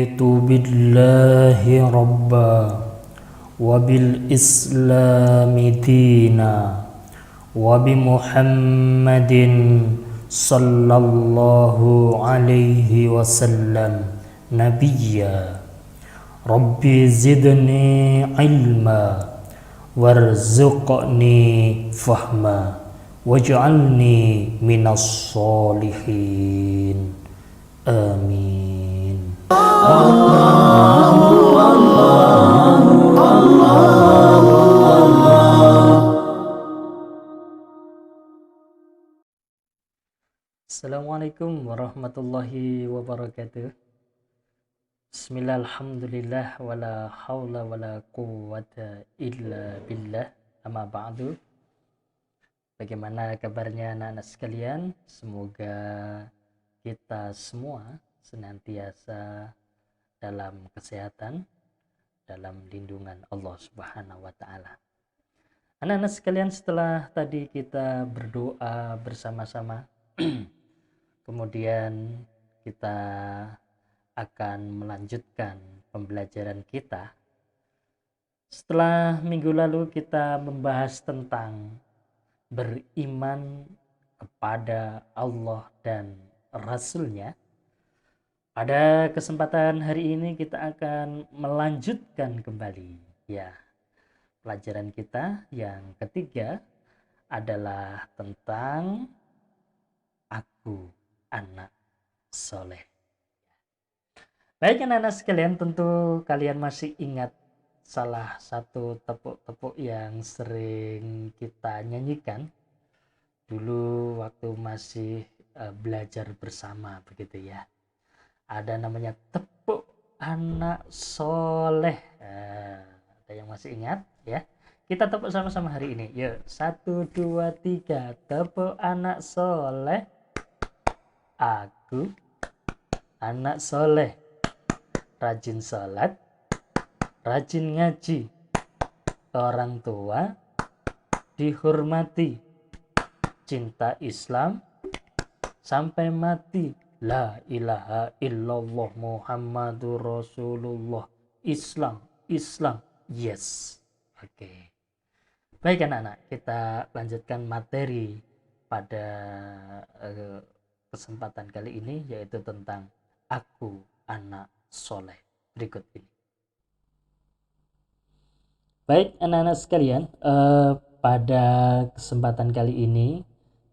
رضيت بالله ربا وبالإسلام دينا وبمحمد صلى الله عليه وسلم نبيا ربي زدني علما وارزقني فهما واجعلني من الصالحين آمين. Assalamualaikum warahmatullahi wabarakatuh. Bismillah, alhamdulillah, wala hawla wala quwwata illa billah, amma ba'du. Bagaimana kabarnya anak-anak sekalian? Semoga kita semua senantiasa dalam kesehatan, dalam lindungan Allah Subhanahu wa Ta'ala. Anak-anak sekalian, setelah tadi kita berdoa bersama-sama, kemudian kita akan melanjutkan pembelajaran kita. Setelah minggu lalu kita membahas tentang beriman kepada Allah dan Rasul-Nya. Pada kesempatan hari ini kita akan melanjutkan kembali ya. Pelajaran kita yang ketiga adalah tentang aku anak soleh. Baik anak-anak sekalian, tentu kalian masih ingat salah satu tepuk-tepuk yang sering kita nyanyikan dulu waktu masih belajar bersama begitu ya. Ada namanya tepuk anak soleh. Ada yang masih ingat ya? Kita tepuk sama-sama hari ini. Yuk, 1, 2, 3. Tepuk anak soleh. Aku anak soleh, rajin sholat, rajin ngaji, orang tua dihormati, cinta Islam sampai mati, la ilaha illallah Muhammadur Rasulullah, Islam, yes. Oke. Baik anak-anak, kita lanjutkan materi pada kesempatan kali ini, yaitu tentang aku anak soleh. Berikut ini. Baik anak-anak sekalian, pada kesempatan kali ini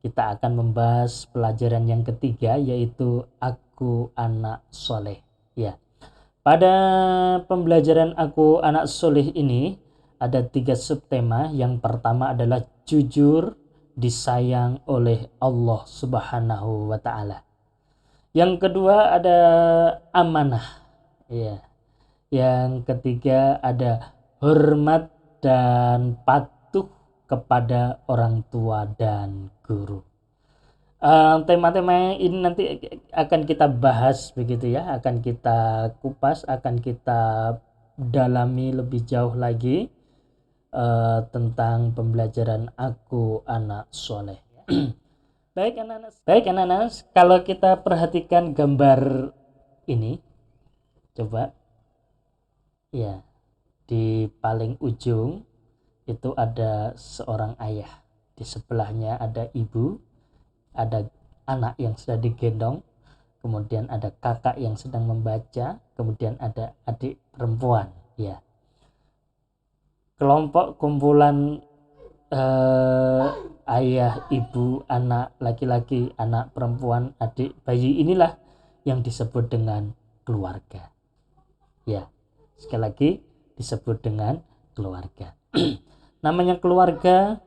kita akan membahas pelajaran yang ketiga, yaitu aku anak soleh ya. Pada pembelajaran aku anak soleh ini ada 3 subtema. Yang pertama adalah jujur disayang oleh Allah Subhanahu wa Ta'ala. Yang kedua ada amanah ya. Yang ketiga ada hormat dan patuh kepada orang tua dan guru. Tema-tema ini nanti akan kita bahas begitu ya, akan kita kupas, akan kita dalami lebih jauh lagi tentang pembelajaran aku anak soleh. Baik anak-anak, kalau kita perhatikan gambar ini, coba ya, di paling ujung itu ada seorang ayah, di sebelahnya ada ibu, ada anak yang sudah digendong, kemudian ada kakak yang sedang membaca, kemudian ada adik perempuan ya. Kelompok kumpulan ayah, ibu, anak laki-laki, anak perempuan, adik, bayi, inilah yang disebut dengan keluarga ya. Sekali lagi disebut dengan keluarga. Namanya keluarga,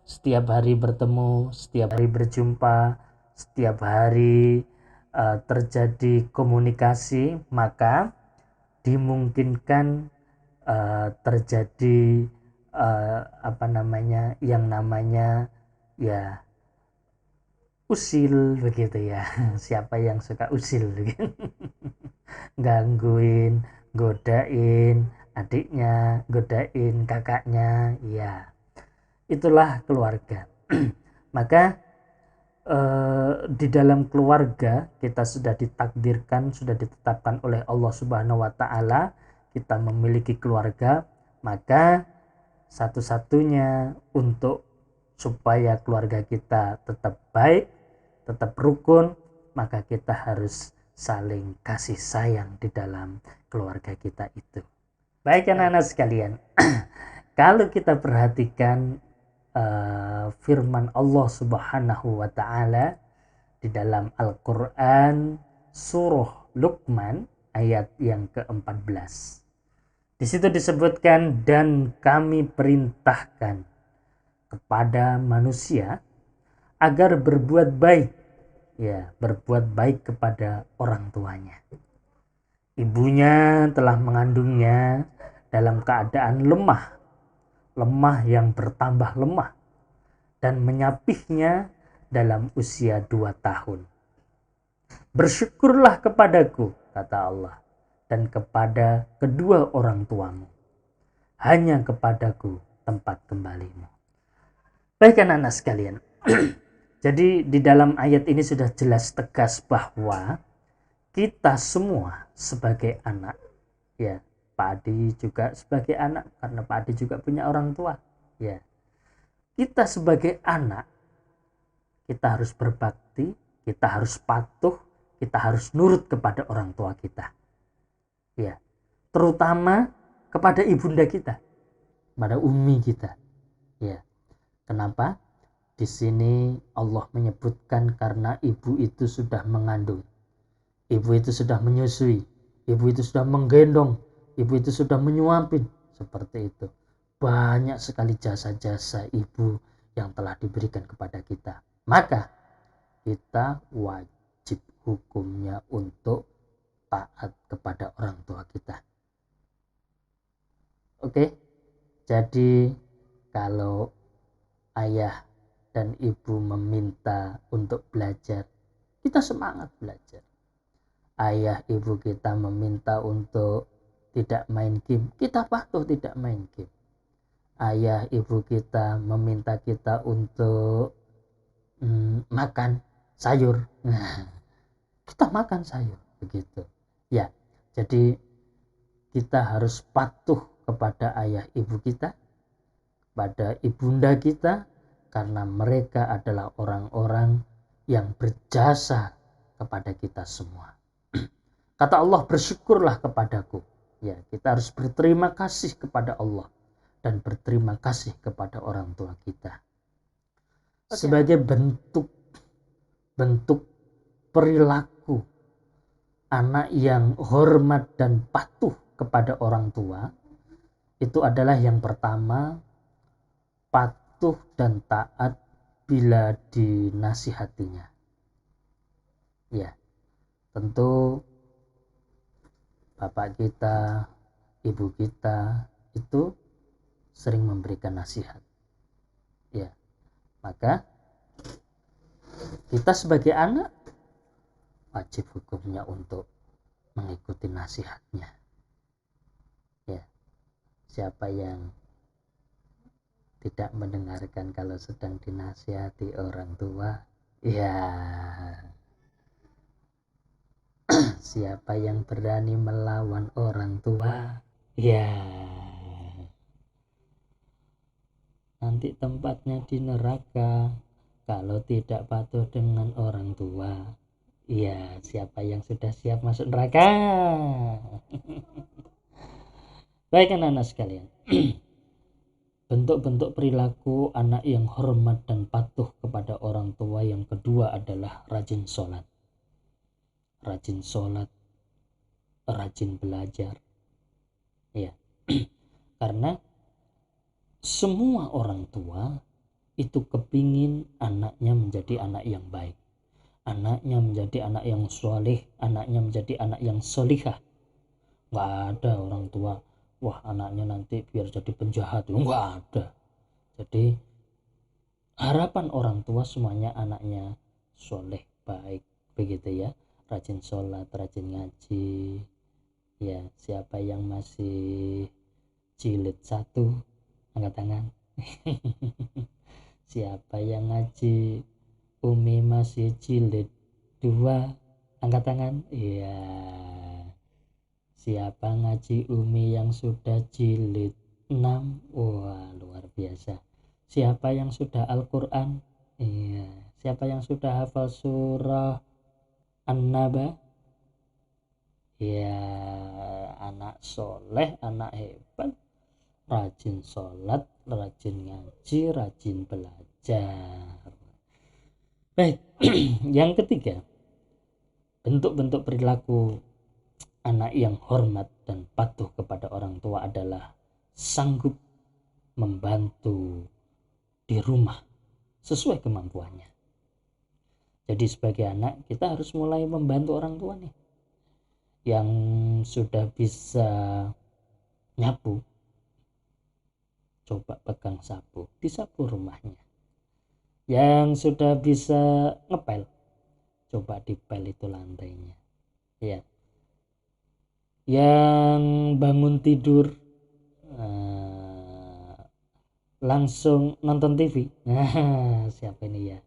setiap hari bertemu, setiap hari berjumpa, setiap hari terjadi komunikasi, maka dimungkinkan terjadi yang namanya ya usil begitu ya. Siapa yang suka usil gitu? Gangguin, godain adiknya, godain kakaknya ya. Itulah keluarga. Maka di dalam keluarga kita sudah ditakdirkan, sudah ditetapkan oleh Allah Subhanahu wa taala kita memiliki keluarga, maka satu-satunya untuk supaya keluarga kita tetap baik, tetap rukun, maka kita harus saling kasih sayang di dalam keluarga kita itu. Baik anak-anak sekalian, kalau kita perhatikan firman Allah Subhanahu wa taala di dalam Al-Qur'an surah Luqman ayat yang ke-14. Di situ disebutkan, dan kami perintahkan kepada manusia agar berbuat baik, ya, berbuat baik kepada orang tuanya. Ibunya telah mengandungnya dalam keadaan lemah yang bertambah lemah, dan menyapihnya dalam usia 2 tahun. Bersyukurlah kepadaku, kata Allah, dan kepada kedua orang tuamu. Hanya kepadaku tempat kembalimu. Baik anak-anak sekalian. Jadi di dalam ayat ini sudah jelas tegas bahwa kita semua sebagai anak, ya, Pak Adi juga sebagai anak karena Pak Adi juga punya orang tua, ya. Kita sebagai anak, kita harus berbakti, kita harus patuh, kita harus nurut kepada orang tua kita, ya, terutama kepada ibunda kita, pada umi kita, ya. Kenapa? Di sini Allah menyebutkan karena ibu itu sudah mengandung, ibu itu sudah menyusui, ibu itu sudah menggendong, ibu itu sudah menyuapin, seperti itu. Banyak sekali jasa-jasa ibu yang telah diberikan kepada kita. Maka kita wajib hukumnya untuk taat kepada orang tua kita. Oke? Jadi kalau ayah dan ibu meminta untuk belajar, kita semangat belajar. Ayah ibu kita meminta untuk tidak main game, kita patuh tidak main game. Ayah ibu kita meminta kita untuk makan sayur, nah, kita makan sayur, begitu. Ya, jadi kita harus patuh kepada ayah ibu kita, pada ibunda kita, karena mereka adalah orang-orang yang berjasa kepada kita semua. Kata Allah, bersyukurlah kepadaku. Ya, kita harus berterima kasih kepada Allah dan berterima kasih kepada orang tua kita. Sebagai bentuk perilaku anak yang hormat dan patuh kepada orang tua, itu adalah yang pertama, patuh dan taat bila dinasihatinya. Ya, tentu bapak kita, ibu kita itu sering memberikan nasihat, ya, maka kita sebagai anak wajib hukumnya untuk mengikuti nasihatnya, ya. Siapa yang tidak mendengarkan kalau sedang dinasihati orang tua, ya, siapa yang berani melawan orang tua, ya, nanti tempatnya di neraka kalau tidak patuh dengan orang tua. Ya, siapa yang sudah siap masuk neraka? Baik anak-anak sekalian. Bentuk-bentuk perilaku anak yang hormat dan patuh kepada orang tua yang kedua adalah rajin sholat. Rajin sholat, rajin belajar. Ya, karena semua orang tua itu kepingin anaknya menjadi anak yang baik, anaknya menjadi anak yang soleh, anaknya menjadi anak yang solihah. Nggak ada orang tua, wah anaknya nanti biar jadi penjahat, nggak ada. Jadi harapan orang tua semuanya anaknya soleh, baik, begitu ya. Rajin sholat, rajin ngaji. Ya, siapa yang masih jilid 1 angkat tangan. Siapa yang ngaji Umi masih jilid 2, angkat tangan. Iya. Siapa ngaji Umi yang sudah jilid 6? Wah, luar biasa. Siapa yang sudah Al-Quran? Iya. Siapa yang sudah hafal surah An-Naba? Ya, anak soleh, anak hebat, rajin sholat, rajin ngaji, rajin belajar. Baik, yang ketiga, bentuk-bentuk perilaku anak yang hormat dan patuh kepada orang tua adalah sanggup membantu di rumah sesuai kemampuannya. Jadi sebagai anak kita harus mulai membantu orang tua nih. Yang sudah bisa nyapu, coba pegang sapu, disapu rumahnya. Yang sudah bisa ngepel, coba dipel itu lantainya. Ya. Yang bangun tidur langsung nonton TV. Nah, siapa ini ya?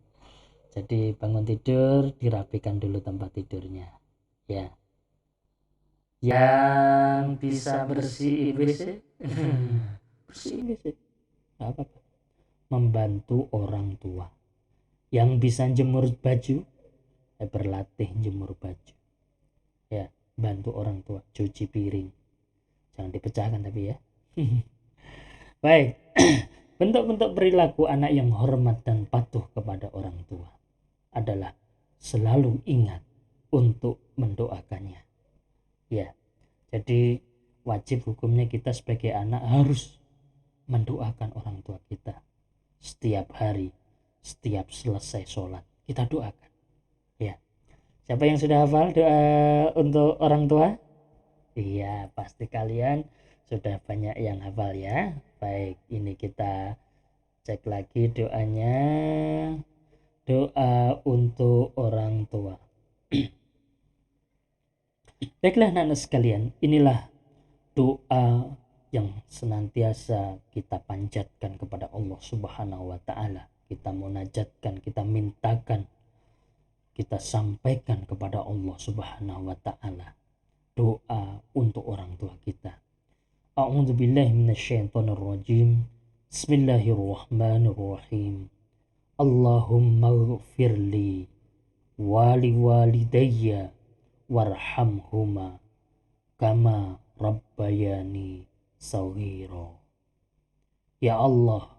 Jadi bangun tidur dirapikan dulu tempat tidurnya. Ya. Yang bisa bersihin WC, bersihin WC, apa? Membantu orang tua. Yang bisa jemur baju, berlatih jemur baju. Ya, bantu orang tua, cuci piring. Jangan dipecahkan tapi ya. Baik, bentuk-bentuk perilaku anak yang hormat dan patuh kepada orang tua adalah selalu ingat untuk mendoakannya. Ya, jadi wajib hukumnya kita sebagai anak harus mendoakan orang tua kita. Setiap hari, setiap selesai sholat, kita doakan. Ya, siapa yang sudah hafal doa untuk orang tua? Iya, pasti kalian sudah banyak yang hafal ya. Baik, ini kita cek lagi doanya. Doa untuk orang tua. Baiklah anak-anak sekalian, inilah doa yang senantiasa kita panjatkan kepada Allah Subhanahu wa Ta'ala. Kita munajatkan, kita mintakan, kita sampaikan kepada Allah Subhanahu wa Ta'ala doa untuk orang tua kita. A'udzubillahi minasyaitonirrajim. Bismillahirrahmanirrahim. Allahumma ighfirli wali walidayya warhamhuma kama rabbayani shaghira. Ya Allah,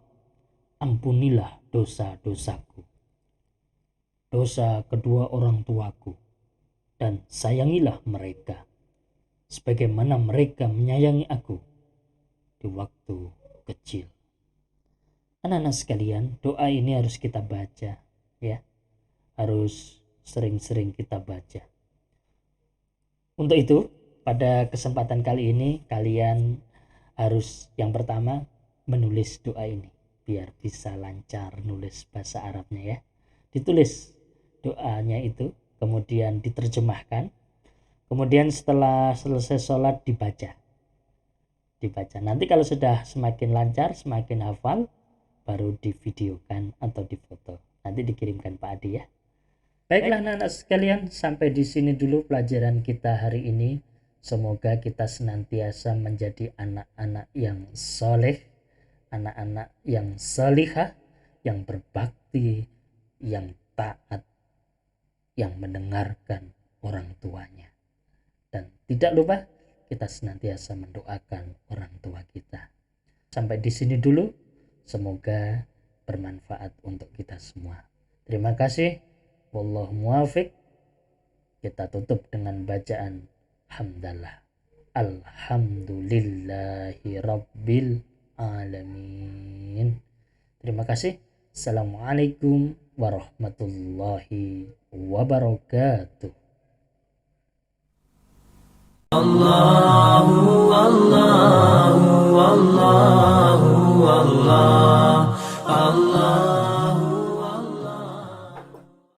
ampunilah dosa-dosaku, dosa kedua orang tuaku, dan sayangilah mereka sebagaimana mereka menyayangi aku di waktu kecil. Anak-anak sekalian, doa ini harus kita baca ya. Harus sering-sering kita baca. Untuk itu, pada kesempatan kali ini kalian harus yang pertama menulis doa ini biar bisa lancar nulis bahasa Arabnya ya. Ditulis doanya itu, kemudian diterjemahkan. Kemudian setelah selesai sholat dibaca. Nanti kalau sudah semakin lancar, semakin hafal, baru divideokan atau difoto. Nanti dikirimkan Pak Adi ya. Baiklah anak-anak sekalian, sampai di sini dulu pelajaran kita hari ini. Semoga kita senantiasa menjadi anak-anak yang soleh, anak-anak yang salihah, yang berbakti, yang taat, yang mendengarkan orang tuanya. Dan tidak lupa kita senantiasa mendoakan orang tua kita. Sampai di sini dulu. Semoga bermanfaat untuk kita semua. Terima kasih. Wallahu muwafiq. Kita tutup dengan bacaan hamdalah. Alhamdulillahi rabbil alamin. Terima kasih. Assalamualaikum warahmatullahi wabarakatuh. Allahu Allahu Allahu Allah Allah